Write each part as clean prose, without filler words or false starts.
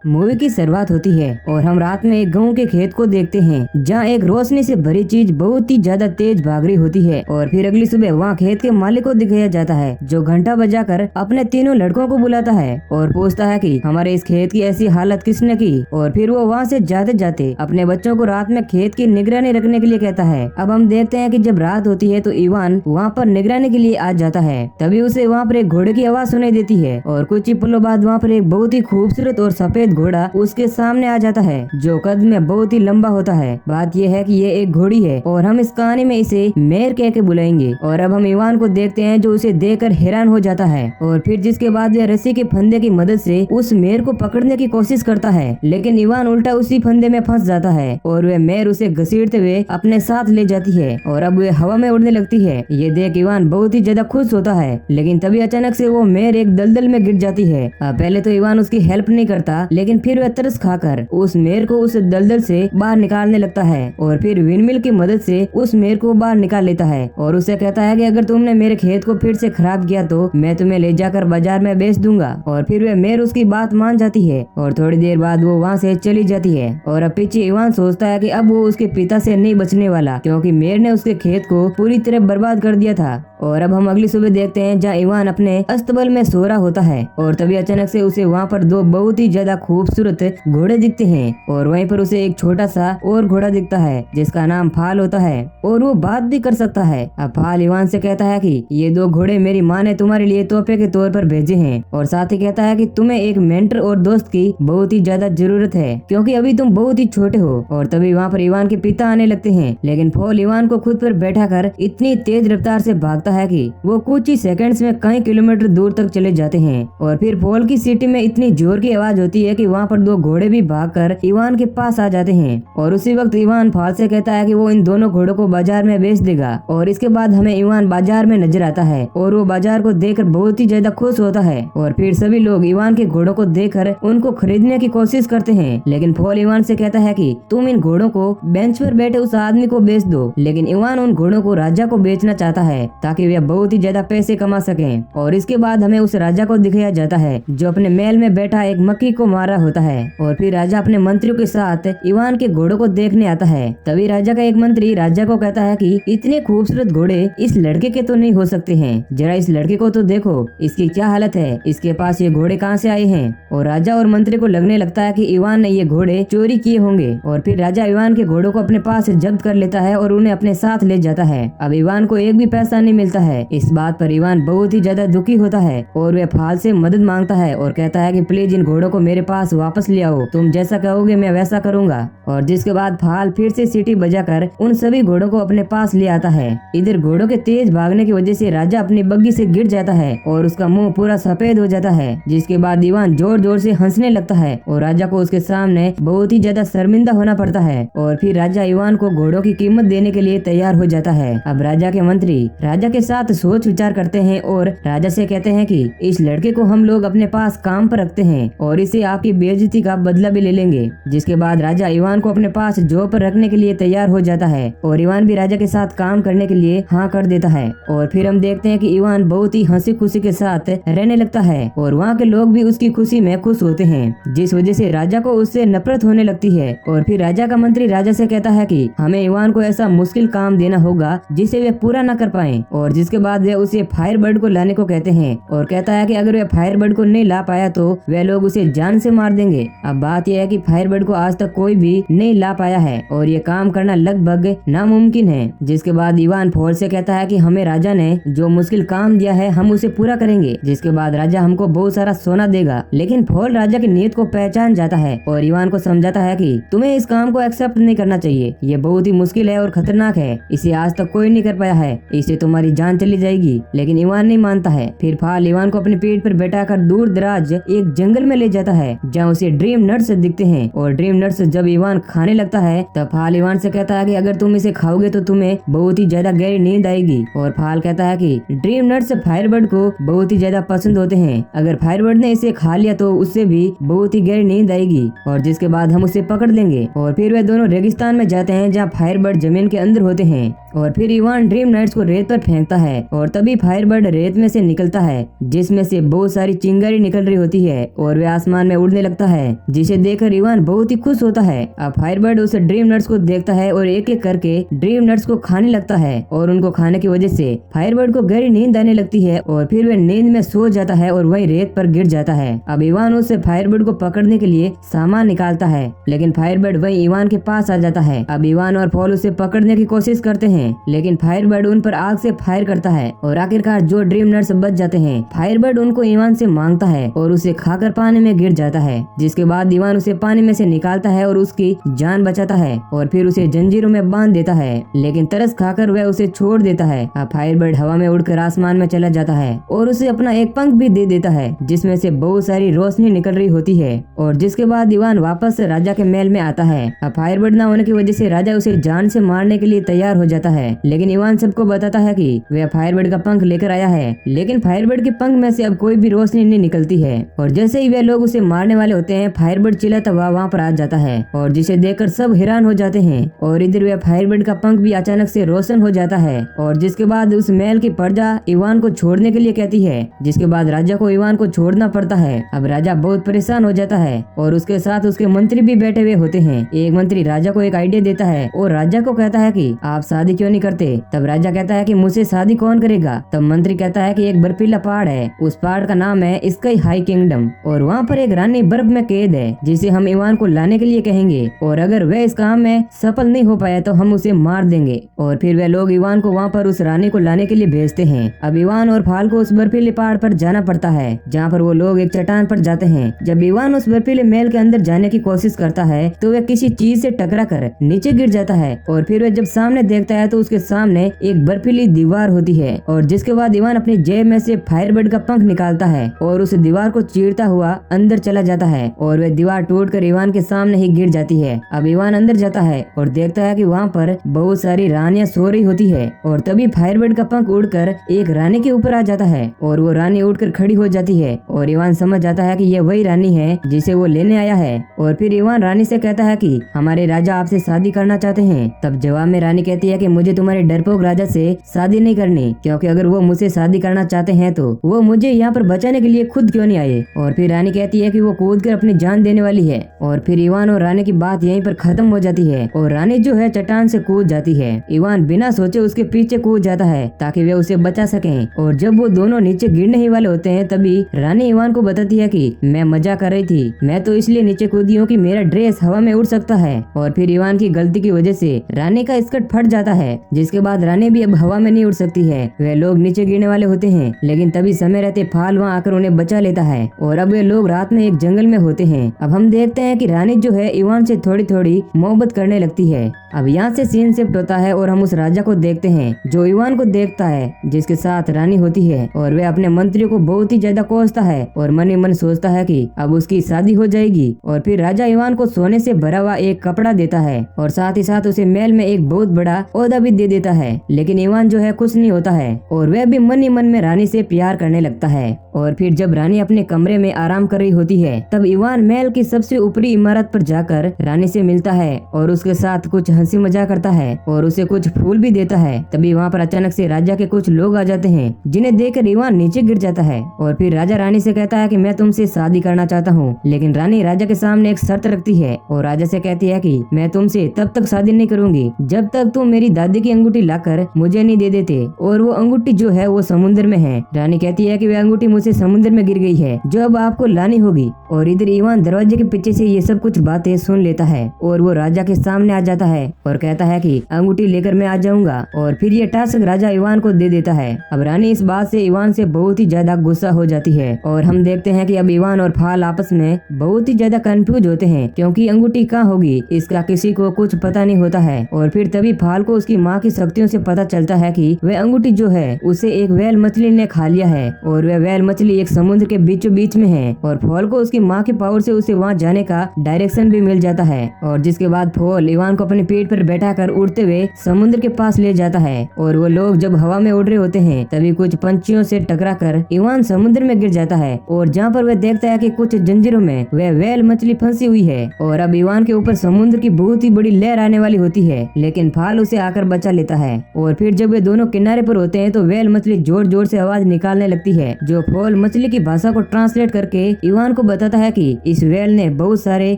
Movie की शुरुआत होती है और हम रात में एक गेहूं के खेत को देखते हैं जहां एक रोशनी से भरी चीज बहुत ही ज्यादा तेज भाग रही होती है। और फिर अगली सुबह वहां खेत के मालिक को दिखाया जाता है जो घंटा बजाकर अपने तीनों लड़कों को बुलाता है और पूछता है कि हमारे इस खेत की ऐसी हालत किसने की। और फिर वो वहां से जाते जाते अपने बच्चों को रात में खेत की निगरानी रखने के लिए कहता है। अब हम देखते हैं कि जब रात होती है तो इवान वहाँ पर निगरानी के लिए आ जाता है। तभी उसे वहाँ पर एक घोड़े की आवाज सुनाई देती है और कुछ ही पलों बाद वहाँ पर एक बहुत ही खूबसूरत और सफेद घोड़ा उसके सामने आ जाता है जो कद में बहुत ही लंबा होता है। बात यह है कि ये एक घोड़ी है और हम इस कहानी में इसे मेयर कह के बुलाएंगे। और अब हम इवान को देखते हैं जो उसे देखकर हैरान हो जाता है और फिर जिसके बाद वह रस्सी के फंदे की मदद से उस मेयर को पकड़ने की कोशिश करता है, लेकिन इवान उल्टा उसी फंदे में फंस जाता है और वह मेयर उसे घसीटते हुए अपने साथ ले जाती है और अब वह हवा में उड़ने लगती है। ये देख इवान बहुत ही ज्यादा खुश होता है, लेकिन तभी अचानक से वो मेयर एक दलदल में गिर जाती है। पहले तो इवान उसकी हेल्प नहीं करता, लेकिन फिर वह तरस खाकर उस मेयर को उस दलदल से बाहर निकालने लगता है और फिर विंडमिल की मदद से उस मेयर को बाहर निकाल लेता है और उसे कहता है कि अगर तुमने मेरे खेत को फिर से खराब किया तो मैं तुम्हें ले जाकर बाजार में बेच दूंगा। और फिर वह मेयर उसकी बात मान जाती है और थोड़ी देर बाद वो वहाँ से चली जाती है। और अब पीछे इवान सोचता है कि अब वो उसके पिता से नहीं बचने वाला क्योंकि मेयर ने उसके खेत को पूरी तरह बर्बाद कर दिया था। और अब हम अगली सुबह देखते हैं जहाँ इवान अपने अस्तबल में सो रहा होता है और तभी अचानक से उसे वहाँ पर दो बहुत ही ज्यादा खूबसूरत घोड़े दिखते हैं और वहीं पर उसे एक छोटा सा और घोड़ा दिखता है जिसका नाम फाल होता है और वो बात भी कर सकता है। अब फाल इवान से कहता है कि ये दो घोड़े मेरी माँ ने तुम्हारे लिए तोहफे के तौर पर भेजे हैं और साथ ही कहता है कि तुम्हें एक मेंटर और दोस्त की बहुत ही ज्यादा जरूरत है क्योंकि अभी तुम बहुत ही छोटे हो। और तभी वहाँ पर इवान के पिता आने लगते हैं, लेकिन फॉल इवान को खुद पर बैठा कर इतनी तेज रफ्तार से भागता है कि वो कुछ ही सेकंड्स में कई किलोमीटर दूर तक चले जाते हैं। और फिर फॉल की सिटी में इतनी जोर की आवाज होती है कि वहाँ पर दो घोड़े भी भागकर इवान के पास आ जाते हैं और उसी वक्त इवान फॉल से कहता है कि वो इन दोनों घोड़ों को बाजार में बेच देगा। और इसके बाद हमें इवान बाजार में नजर आता है और वो बाजार को देखकर बहुत ही ज्यादा खुश होता है और फिर सभी लोग इवान के घोड़ों को देखकर उनको खरीदने की कोशिश करते हैं, लेकिन फॉल इवान से कहता है कि तुम इन घोड़ों को बेंच पर बैठे उस आदमी को बेच दो। लेकिन इवान उन घोड़ों को राजा को बेचना चाहता है ताकि वे बहुत ही ज्यादा पैसे कमा सकें। और इसके बाद हमें उस राजा को दिखाया जाता है जो अपने महल में बैठा एक मक्खी को मार रहा होता है और फिर राजा अपने मंत्रियों के साथ इवान के घोड़ों को देखने आता है। तभी राजा का एक मंत्री राजा को कहता है कि इतने खूबसूरत घोड़े इस लड़के के तो नहीं हो सकते हैं, जरा इस लड़के को तो देखो, इसकी क्या हालत है, इसके पास ये घोड़े कहाँ से आए हैं। और राजा और मंत्री को लगने लगता है कि इवान ने ये घोड़े चोरी किए होंगे और फिर राजा इवान के घोड़ों को अपने पास जब्त कर लेता है और उन्हें अपने साथ ले जाता है। अब इवान को एक भी पैसा नहीं मिलता है। इस बात पर इवान बहुत ही ज्यादा दुखी होता है और वह फाल से मदद मांगता है और कहता है कि प्लीज इन घोड़ों को मेरे पास वापस ले आओ, तुम जैसा कहोगे मैं वैसा करूंगा। और जिसके बाद फाल फिर से सीटी बजाकर उन सभी घोड़ों को अपने पास ले आता है। इधर घोड़ों के तेज भागने की वजह से राजा अपनी बग्गी से गिर जाता है और उसका मुंह पूरा सफेद हो जाता है, जिसके बाद इवान जोर जोर से हंसने लगता है और राजा को उसके सामने बहुत ही ज्यादा शर्मिंदा होना पड़ता है। और फिर राजा इवान को घोड़ों की कीमत देने के लिए तैयार हो जाता है। अब राजा के मंत्री राजा के साथ सोच विचार करते हैं और राजा से कहते हैं कि इस लड़के को हम लोग अपने पास काम पर रखते हैं और इसे आपकी बेइज्जती का बदला भी ले लेंगे। जिसके बाद राजा इवान को अपने पास जॉब पर रखने के लिए तैयार हो जाता है और इवान भी राजा के साथ काम करने के लिए हाँ कर देता है। और फिर हम देखते हैं कि इवान बहुत ही हंसी खुशी के साथ रहने लगता है और वहाँ के लोग भी उसकी खुशी में खुश होते हैं, जिस वजह से राजा को उससे नफरत होने लगती है। और फिर राजा का मंत्री राजा से कहता है कि हमें इवान को ऐसा मुश्किल काम देना होगा जिसे वे पूरा न कर पाए। और जिसके बाद वे उसे फायरबर्ड को लाने को कहते हैं और कहता है कि अगर वे फायरबर्ड को नहीं ला पाया तो वे लोग उसे जान से मार देंगे। अब बात यह है कि फायरबर्ड को आज तक कोई भी नहीं ला पाया है और ये काम करना लगभग नामुमकिन है। जिसके बाद इवान फॉल से कहता है कि हमें राजा ने जो मुश्किल काम दिया है हम उसे पूरा करेंगे, जिसके बाद राजा हमको बहुत सारा सोना देगा। लेकिन फॉल राजा की नीयत को पहचान जाता है और इवान को समझाता है कि तुम्हें इस काम को एक्सेप्ट नहीं करना चाहिए, ये बहुत ही मुश्किल है और खतरनाक है, इसे आज तक कोई नहीं कर पाया है, इससे तुम्हारी जान चली जाएगी। लेकिन इवान नहीं मानता है। फिर फाल इवान को अपने पेट पर बैठाकर दूर दराज एक जंगल में ले जाता है जहाँ उसे ड्रीम नट्स दिखते हैं। और ड्रीम नट्स जब इवान खाने लगता है तब फाल इवान से कहता है कि अगर तुम इसे खाओगे तो तुम्हें बहुत ही ज्यादा गहरी नींद आएगी। और फाल कहता है कि ड्रीम नट्स फायरबर्ड को बहुत ही ज्यादा पसंद होते हैं, अगर फायरबर्ड ने इसे खा लिया तो उससे भी बहुत ही गहरी नींद आएगी और जिसके बाद हम उसे पकड़ लेंगे। और फिर वे दोनों रेगिस्तान में जाते हैं जहाँ फायरबर्ड जमीन के अंदर होते हैं और फिर इवान ड्रीम नाइट्स को रेत पर फेंकता है और तभी फायरबर्ड रेत में से निकलता है जिसमें से बहुत सारी चिंगारी निकल रही होती है और वे आसमान में उड़ उड़ने लगता है, जिसे देखकर इवान बहुत ही खुश होता है। अब फायरबर्ड उस ड्रीम नट्स को देखता है और एक एक करके ड्रीम नट्स को खाने लगता है और उनको खाने की वजह से फायरबर्ड को गहरी नींद आने लगती है और फिर वह नींद में सो जाता है और वही रेत पर गिर जाता है। अब इवान उससे फायरबर्ड को पकड़ने के लिए सामान निकालता है, लेकिन फायरबर्ड वही इवान के पास आ जाता है। अब इवान और पॉल उसे पकड़ने की कोशिश करते हैं, लेकिन फायरबर्ड उन पर आग से फायर करता है और आखिरकार जो ड्रीम नट्स बच जाते हैं, फायरबर्ड उनको इवान से मांगता है और उसे खाकर पानी में गिर जाता है, जिसके बाद इवान उसे पानी में से निकालता है और उसकी जान बचाता है और फिर उसे जंजीरों में बांध देता है, लेकिन तरस खाकर वह उसे छोड़ देता है। अब फायरबर्ड हवा में उड़कर आसमान में चला जाता है और उसे अपना एक पंख भी दे देता है, जिसमें से बहुत सारी रोशनी निकल रही होती है और जिसके बाद इवान वापस राजा के महल में आता है। अब फायरबर्ड न होने की वजह से राजा उसे जान से मारने के लिए तैयार हो जाता है, लेकिन इवान सबको बताता है कि वह फायरबर्ड का पंख लेकर आया है, लेकिन फायरबर्ड के पंख में से अब कोई भी रोशनी नहीं निकलती है और जैसे ही वे लोग उसे मारने वाले होते हैं, फायरबर्ड चिल्लाता हुआ वहाँ पर आ जाता है और जिसे देखकर सब हैरान हो जाते हैं और इधर वह फायरबर्ड का पंख भी अचानक से रोशन हो जाता है और जिसके बाद उस महल की प्रजा इवान को छोड़ने के लिए कहती है, जिसके बाद राजा को इवान को छोड़ना पड़ता है। अब राजा बहुत परेशान हो जाता है और उसके साथ उसके मंत्री भी बैठे हुए होते हैं। एक मंत्री राजा को एक आइडिया देता है और राजा को कहता है कि आप शादी क्यों नहीं करते। तब राजा कहता है कि मुझसे शादी कौन करेगा। तब मंत्री कहता है कि एक बर्फीला पहाड़ है, उस पहाड़ का नाम है स्काई हाई किंगडम और वहाँ पर एक रानी बर्फ में कैद है, जिसे हम इवान को लाने के लिए कहेंगे और अगर वह इस काम में सफल नहीं हो पाया तो हम उसे मार देंगे। और फिर वे लोग इवान को वहाँ पर उस रानी को लाने के लिए भेजते हैं। अब इवान और फाल को उस बर्फीले पहाड़ पर जाना पड़ता है, जहाँ पर वो लोग एक चट्टान पर जाते हैं। जब इवान उस बर्फीले महल के अंदर जाने की कोशिश करता है तो वह किसी चीज से टकरा कर नीचे गिर जाता है और फिर वह जब सामने देखता है तो उसके सामने एक बर्फीली दीवार होती है और जिसके बाद इवान अपनी जेब में से फायरबर्ड का पंख निकालता है और उस दीवार को चीरता हुआ अंदर चला जाता है और वह दीवार टूटकर इवान के सामने ही गिर जाती है। अब इवान अंदर जाता है और देखता है कि वहाँ पर बहुत सारी रानियां सो रही होती है और तभी फायरबर्ड का पंख उड़कर एक रानी के ऊपर आ जाता है और वो रानी उड़कर खड़ी हो जाती है और इवान समझ जाता है कि यह वही रानी है जिसे वो लेने आया है और फिर इवान रानी से कहता है कि हमारे राजा आपसे शादी करना चाहते हैं। तब जवाब में रानी कहती है कि मुझे तुम्हारे डरपोक राजा से शादी नहीं करनी, क्योंकि अगर वो मुझसे शादी करना चाहते हैं तो वो मुझे यहाँ पर बचाने के लिए खुद क्यों नहीं आए। और फिर रानी कहती है कि वो कूद कर अपनी जान देने वाली है और फिर इवान और रानी की बात यहीं पर खत्म हो जाती है और रानी जो है चट्टान से कूद जाती है। इवान बिना सोचे उसके पीछे कूद जाता है ताकि वे उसे बचा सकें और जब वो दोनों नीचे गिरने ही वाले होते हैं तभी रानी इवान को बताती है कि मैं मजाक कर रही थी, मैं तो इसलिए नीचे कूदी हूँ कि मेरा ड्रेस हवा में उड़ सकता है। और फिर इवान की गलती की वजह से रानी का स्कर्ट फट जाता है, जिसके बाद रानी भी अब हवा में नहीं उड़ सकती है। वे लोग नीचे गिरने वाले होते हैं, लेकिन तभी समय रहते फाल वहाँ आकर उन्हें बचा लेता है और अब वे लोग रात में एक जंगल में होते हैं। अब हम देखते हैं कि रानी जो है इवान से थोड़ी थोड़ी मोहब्बत करने लगती है। अब यहाँ से सीन शिफ्ट होता है और हम उस राजा को देखते हैं जो इवान को देखता है, जिसके साथ रानी होती है और वह अपने मंत्रियों को बहुत ही ज्यादा कोसता है और मन ही मन सोचता है कि अब उसकी शादी हो जाएगी। और फिर राजा इवान को सोने से भरा हुआ एक कपड़ा देता है और साथ ही साथ उसे महल में एक बहुत बड़ा ओहदा भी दे देता है, लेकिन इवान जो है खुश नहीं होता है और वह भी मन ही मन में रानी से प्यार करने लगता है। और फिर जब रानी अपने कमरे में आराम कर रही होती है तब इवान महल की सबसे ऊपरी इमारत पर जाकर रानी से मिलता है और उसके साथ कुछ हंसी मजाक करता है और उसे कुछ फूल भी देता है। तभी वहाँ पर अचानक से राजा के कुछ लोग आ जाते हैं, जिन्हें देखकर इवान नीचे गिर जाता है और फिर राजा रानी से कहता है कि मैं तुमसे शादी करना चाहता हूँ, लेकिन रानी राजा के सामने एक शर्त रखती है और राजा से कहती है कि मैं तुमसे तब तक शादी नहीं करूंगी जब तक तुम मेरी दादी की अंगूठी लाकर मुझे नहीं दे देते और वो अंगूठी जो है वो समुद्र में है। रानी कहती है कि वह अंगूठी मुझसे समुद्र में गिर गई है जो अब आपको लानी होगी। और इधर इवान दरवाजे के पीछे से ये सब कुछ बातें सुन लेता है और वो राजा के सामने आ जाता है और कहता है कि अंगूठी लेकर मैं आ जाऊंगा और फिर ये टास्क राजा इवान को दे देता है। अब रानी इस बात से इवान से बहुत ही ज्यादा गुस्सा हो जाती है और हम देखते हैं कि अब इवान और फाल आपस में बहुत ही ज्यादा कंफ्यूज होते हैं, क्योंकि अंगूठी कहाँ होगी इसका किसी को कुछ पता नहीं होता है। और फिर तभी फाल को उसकी माँ की शक्तियों से पता चलता है कि वह अंगूठी जो है उसे एक व्हेल मछली ने खा लिया है और वह व्हेल मछली एक समुद्र के बीचों बीच में है। और फॉल को उसकी माँ के पावर से उसे वहाँ जाने का डायरेक्शन भी मिल जाता है और जिसके बाद फॉल इवान को अपने पेट पर बैठा कर उड़ते हुए समुद्र के पास ले जाता है। और वो लोग जब हवा में उड़ रहे होते हैं तभी कुछ पंछियों से टकराकर इवान समुद्र में गिर जाता है और जहाँ पर वह देखता है कि कुछ जंजीरों में वह व्हेल मछली फंसी हुई है और अब इवान के ऊपर समुद्र की बहुत ही बड़ी लहर आने वाली होती है, लेकिन फाल उसे आकर बचा लेता है। और फिर जब वे दोनों किनारे पर होते हैं तो व्हेल मछली जोर जोर से आवाज निकालने लगती है, जो फॉल मछली की भाषा को ट्रांसलेट करके इवान को बताती बताता है कि इस व्हेल ने बहुत सारे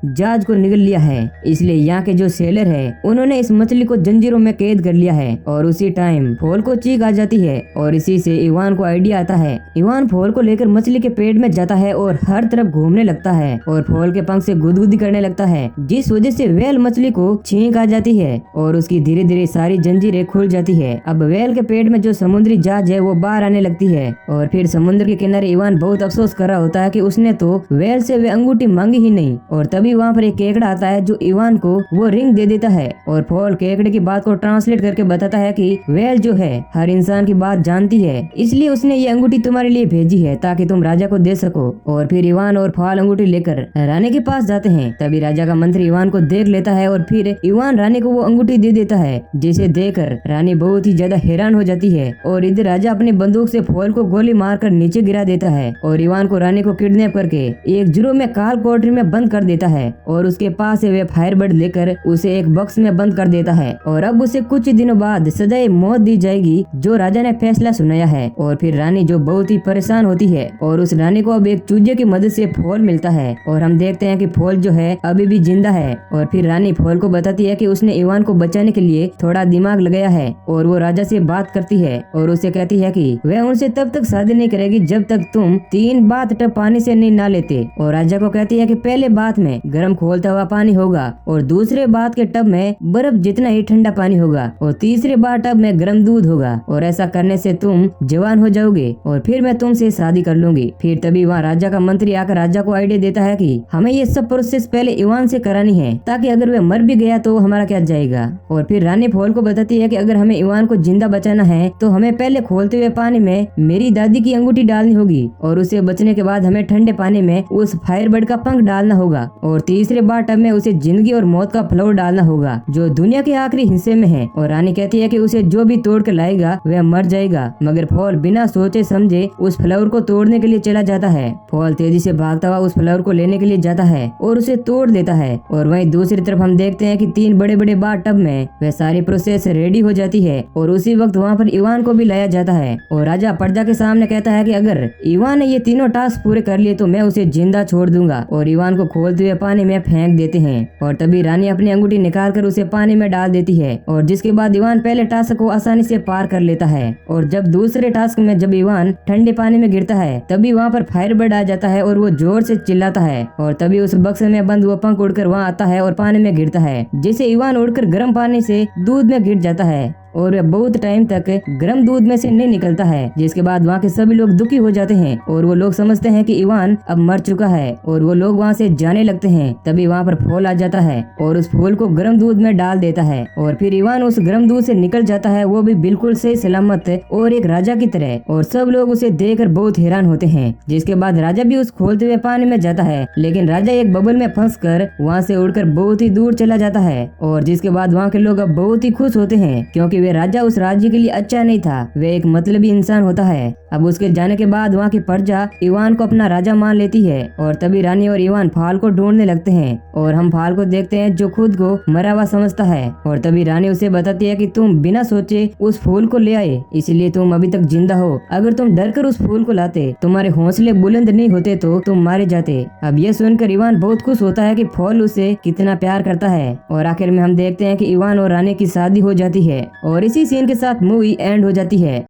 जहाज को निगल लिया है, इसलिए यहाँ के जो सेलर है उन्होंने इस मछली को जंजीरों में कैद कर लिया है। और उसी टाइम फॉल को चीख आ जाती है और इसी से इवान को आइडिया आता है। इवान फॉल को लेकर मछली के पेट में जाता है और हर तरफ घूमने लगता है और फॉल के पंख से गुदगुदी करने लगता है, जिस वजह से व्हेल मछली को छींक आ जाती है और उसकी धीरे धीरे सारी जंजीरें खुल जाती है। अब व्हेल के पेट में जो समुद्री जहाज है वो बाहर आने लगती है और फिर समुद्र के किनारे इवान बहुत अफसोस कर रहा होता है कि उसने तो व्हेल से वे अंगूठी मांगी ही नहीं। और तभी वहाँ पर एक केकड़ा आता है जो इवान को वो रिंग दे देता है और फॉल केकड़े की बात को ट्रांसलेट करके बताता है कि व्हेल जो है हर इंसान की बात जानती है, इसलिए उसने ये अंगूठी तुम्हारे लिए भेजी है ताकि तुम राजा को दे सको। और फिर इवान और फॉल अंगूठी लेकर रानी के पास जाते हैं। तभी राजा का मंत्री इवान को देख लेता है और फिर इवान रानी को वो अंगूठी दे देता है, जिसे देखकर रानी बहुत ही ज्यादा हैरान हो जाती है। और इधर राजा अपनी बंदूक से फॉल को गोली मारकर नीचे गिरा देता है और इवान को रानी को किडनैप करके एक जुर्म में काल कोठरी में बंद कर देता है और उसके पास से वे फायरबर्ड लेकर उसे एक बॉक्स में बंद कर देता है। और अब उसे कुछ दिनों बाद सजाए मौत दी जाएगी जो राजा ने फैसला सुनाया है। और फिर रानी जो बहुत ही परेशान होती है और उस रानी को अब एक चूजे की मदद से फॉल मिलता है और हम देखते हैं कि फॉल जो है अभी भी जिंदा है। और फिर रानी फॉल को बताती है कि उसने इवान को बचाने के लिए थोड़ा दिमाग लगाया है और वो राजा से बात करती है और उसे कहती है कि वह उनसे तब तक शादी नहीं करेगी जब तक तुम 3 बाथ टब पानी से नहीं नहा लेते। और राजा को कहती है कि पहले बाथ में गर्म खोलता हुआ पानी होगा और दूसरे बाथ के टब में बर्फ जितना ही ठंडा पानी होगा और तीसरे बाथ टब में गर्म दूध होगा और ऐसा करने से तुम जवान हो जाओगे और फिर मैं तुमसे शादी कर लूंगी। फिर तभी वहाँ राजा का मंत्री आकर राजा को आइडिया देता है कि हमें ये सब प्रोसेस पहले इवान से करानी है ताकि अगर वह मर भी गया तो हमारा क्या जाएगा। और फिर रानी फॉल को बताती है कि अगर हमें इवान को जिंदा बचाना है तो हमें पहले खोलते हुए पानी में मेरी दादी की अंगूठी डालनी होगी और उसे बचने के बाद हमें ठंडे पानी में उस फायरबर्ड का पंख डालना होगा और तीसरे बार टब में उसे जिंदगी और मौत का फ्लावर डालना होगा जो दुनिया के आखिरी हिस्से में है। और रानी कहती है कि उसे जो भी तोड़ कर लाएगा वह मर जाएगा, मगर फॉल बिना सोचे समझे उस फ्लावर को तोड़ने के लिए चला जाता है। फॉल तेजी से भागता हुआ उस फ्लावर को लेने के लिए जाता है और उसे तोड़ देता है। और वहीं दूसरी तरफ हम देखते हैं कि 3 बड़े बड़े बार टब में वह सारी प्रोसेस रेडी हो जाती है और उसी वक्त वहाँ पर इवान को भी लाया जाता है। और राजा प्रजा के सामने कहता है कि अगर इवान ने ये तीनों टास्क पूरे कर लिए तो मैं उसे जिंदा छोड़ दूंगा और इवान को खोलते हुए पानी में फेंक देते हैं। और तभी रानी अपनी अंगूठी निकाल कर उसे पानी में डाल देती है और जिसके बाद इवान पहले टास्क को आसानी से पार कर लेता है। और जब दूसरे टास्क में जब इवान ठंडे पानी में गिरता है तभी वहाँ पर फायरबर्ड आ जाता है और वो जोर से चिल्लाता है और तभी उस बक्से में बंद वो पंख उड़कर वहाँ आता है और पानी में गिरता है, जिसे इवान उड़कर गर्म पानी से दूध में गिर जाता है और वह बहुत टाइम तक गर्म दूध में से नहीं निकलता है। जिसके बाद वहाँ के सभी लोग दुखी हो जाते हैं और वो लोग समझते हैं कि इवान अब मर चुका है और वो लोग वहाँ से जाने लगते हैं। तभी वहाँ पर फूल आ जाता है और उस फूल को गर्म दूध में डाल देता है और फिर इवान उस गर्म दूध से निकल जाता है, वो भी बिल्कुल सही सलामत और एक राजा की तरह। और सब लोग उसे देखकर बहुत हैरान होते हैं। जिसके बाद राजा भी उस खोलते हुए पानी में जाता है, लेकिन राजा एक बबल में फंसकर वहाँ से उड़कर बहुत ही दूर चला जाता है। और जिसके बाद वहाँ के लोग अब बहुत ही खुश होते हैं क्योंकि वे राजा उस राज्य के लिए अच्छा नहीं था, वे एक मतलबी इंसान होता है। अब उसके जाने के बाद वहाँ की प्रजा इवान को अपना राजा मान लेती है और तभी रानी और इवान फाल को ढूंढने लगते हैं और हम फाल को देखते हैं जो खुद को मरा हुआ समझता है। और तभी रानी उसे बताती है कि तुम बिना सोचे उस फूल को ले आए, इसलिए तुम अभी तक जिंदा हो। अगर तुम डरकर उस फूल को लाते, तुम्हारे हौसले बुलंद नहीं होते तो तुम मारे जाते। अब ये सुनकर इवान बहुत खुश होता है कि फूल उसे कितना प्यार करता है। और आखिर में हम देखते हैं कि इवान और रानी की शादी हो जाती है और इसी सीन के साथ मूवी एंड हो जाती है।